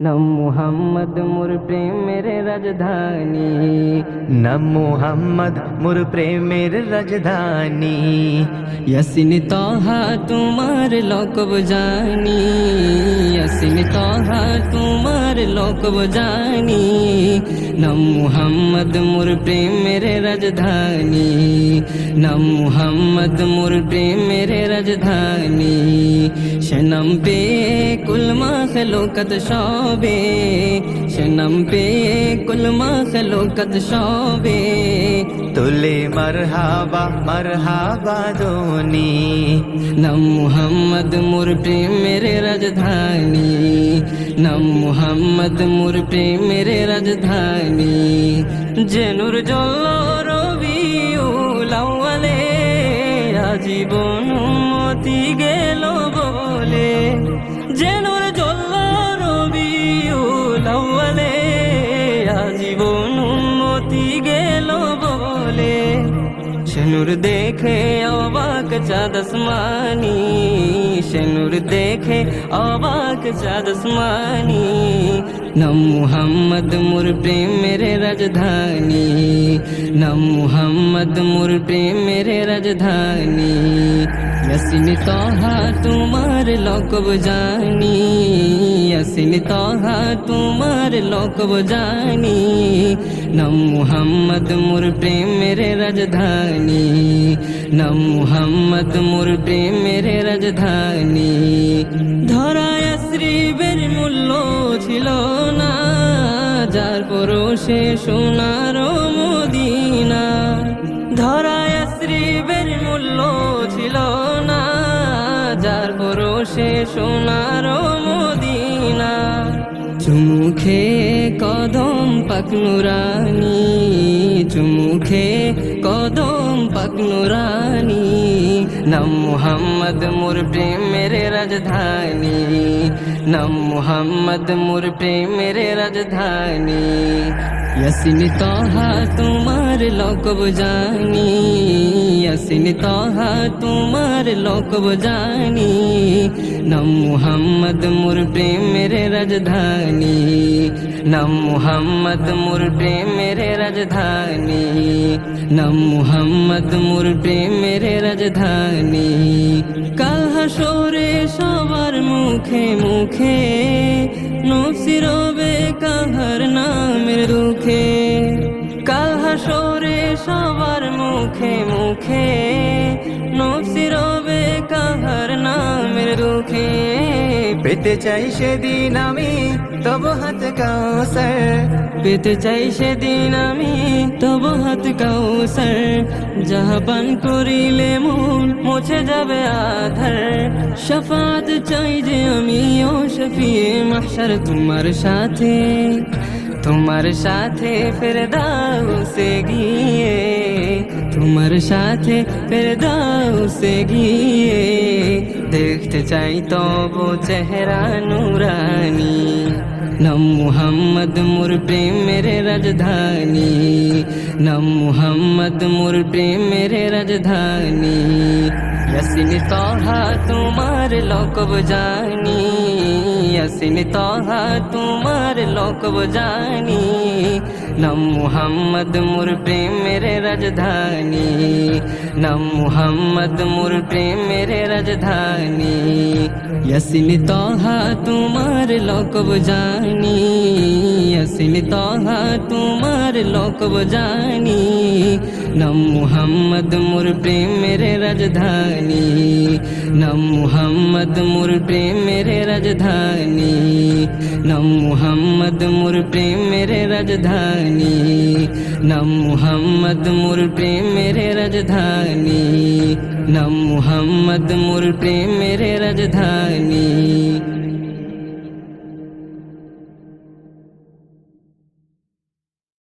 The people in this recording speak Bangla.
নাম মুহাম্মদ মোর প্রেমের রাজধানী, নাম মুহাম্মদ মোর প্রেমের রাজধানী। ইয়াসিন তাহা তোমার লকব জানি, ইয়াসিন তাহা তোমার লকব জানি। নাম মুহাম্মদ মোর প্রেমের রাজধানী, নাম মুহাম্মদ মোর প্রেমের রাজধানী। সে নাম পে কুল মাখলুকাত সবে, সে নাম পে কুল মাখলুকাত সবে। তোলে মারহাবা মারহাবা দোনি। নাম মুহাম্মদ মোর প্রেমের রাজধানী, নাম মুহাম্মদ মোর প্রেমের রাজধানী। যে নূর জ্বলল রবিউল আউয়ালে, আজীবন উম্মতি গেল বলে। যে নূর জ্বলল রবিউল আউয়ালে, আজীবন উম্মতি গেল বলে। সে নূর দেখে অবাক চাঁদ আসমানি, সে নূর দেখে অবাক চাঁদ আসমানি। নাম মুহাম্মদ মোর প্রেমের রাজধানী, নাম মুহাম্মদ মোর প্রেমের রাজধানী। ইয়াসিন তাহা তোমার লকব জানি, ইয়াসিন তাহা তোমার লকব জানি। নাম মুহাম্মদ মোর প্রেমের রাজধানী, নাম মুহাম্মদ মোর প্রেমের রাজধানী। ধরায় শ্রীবের মূল্য ছিল না, যার পরশে সোনার মদিনা। ধরায় শ্রীবের মূল্য ছিল না, যার পরশে সোনার মদিনা। চুমুখে কদম পাক নুরানি, চুমুখে কদম পাক নুরানি। নাম মুহাম্মদ মোর প্রেমের রাজধানী, নাম মুহাম্মদ মোর প্রেমের রাজধানী। ইয়াসিন তাহা তোমার লকব জানি, ইয়াসিন তাহা তোমার লকব জানি। নাম মুহাম্মদ মোর প্রেমের রাজধানী, নাম মুহাম্মদ মোর প্রেমের রাজধানী। নাম মুহাম্মদ মোর প্রেমের রাজধানী। কাল হাসরে সবার মুখে মুখে, নফসি রবে কাহার নামের দুঃখে। কাল হাসরে সবার মুখে মুখে, নফসি রবে কাহার নামের দুঃখে। পেতে চাই সেদিন আমি তব হাত কাউসার, পেতে চাই সেদিন আমি তব হাত কাউসার। যাহা পান করিলে মন মুছে যাবে আধার। শাফাত চাই যে আমি ও শফিয়ে মাহশর তোমার সাথে, তোমার সাথে ফেরদাউসে গিয়ে, তোমার সাথে ফেরদাউসে গিয়ে। দেখতে চাই তব চেহারা নুরানি। নাম মুহাম্মদ মোর প্রেমের রাজধানী, নাম মুহাম্মদ মোর প্রেমের রাজধানী। ইয়াসিন তাহা তোমার লকব জানি, ইয়াসিন তাহা তোমার লকব জানি। নাম মুহাম্মদ মোর প্রেমের রাজধানী, নাম মুহাম্মদ মোর প্রেমের রাজধানী। ইয়াসিন তাহা তোমার লকব জানি, ইয়াসিন তাহা তোমার লকব জানি। নাম মুহাম্মদ মোর প্রেমের রাজধানী, নাম মুহাম্মদ মোর প্রেমের রাজধানী। নাম মুহাম্মদ মোর প্রেমের রাজধানী, নাম মুহাম্মদ মোর প্রেমের রাজধানী। নাম মুহাম্মদ মোর প্রেমের রাজধানী।